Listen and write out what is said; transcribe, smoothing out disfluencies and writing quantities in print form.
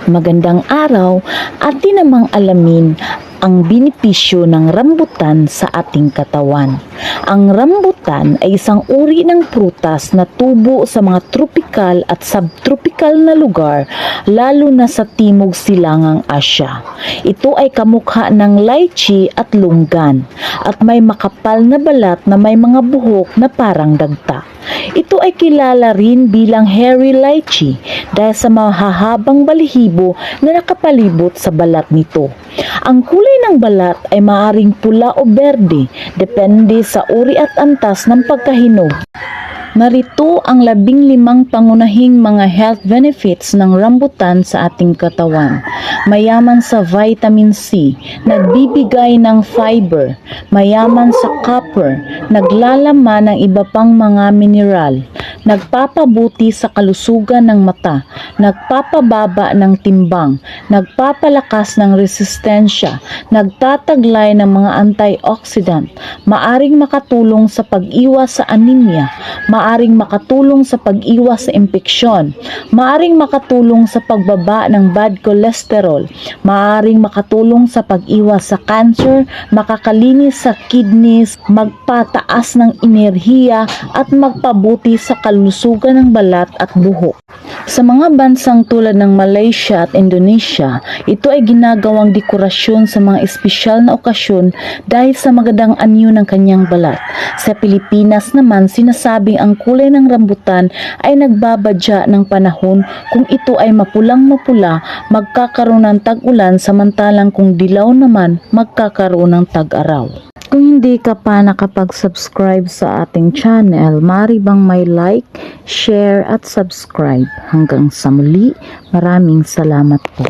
Magandang araw, atin namang alamin ang benepisyo ng rambutan sa ating katawan. Ang rambutan ay isang uri ng prutas na tubo sa mga tropical at subtropical na lugar, lalo na sa Timog Silangang Asya. Ito ay kamukha ng lychee at lunggan at may makapal na balat na may mga buhok na parang dagta. Ito ay kilala rin bilang hairy lychee dahil sa mahahabang balahibo na nakapalibot sa balat nito. Ang kulay ng balat ay maaring pula o berde, depende sa uri at antas ng pagkahinog. Narito ang 15 pangunahing mga health benefits ng rambutan sa ating katawan. Mayaman sa vitamin C, nagbibigay ng fiber. Mayaman sa copper, naglalaman ng iba pang mga mineral. Nagpapabuti sa kalusugan ng mata, nagpapababa ng timbang, nagpapalakas ng resistensya, nagtataglay ng mga antioxidant, maaring makatulong sa pag-iwas sa anemia, maaring makatulong sa pag-iwas sa impeksyon, maaring makatulong sa pagbaba ng bad cholesterol, maaring makatulong sa pag-iwas sa cancer, makakalinis sa kidneys, magpataas ng enerhiya at magpabuti sa kalusugan ng balat at buhok. Sa mga bansang tulad ng Malaysia at Indonesia, ito ay ginagawang dekorasyon sa mga espesyal na okasyon dahil sa magandang anyo ng kanyang balat. Sa Pilipinas naman, sinasabing ang kulay ng rambutan ay nagbabadya ng panahon. Kung ito ay mapulang-mapula, magkakaroon ng tag-ulan, samantalang kung dilaw naman, magkakaroon ng tag-araw. Kung hindi ka pa nakapag-subscribe sa ating channel, maaari bang may like, share at subscribe. Hanggang sa muli, maraming salamat po.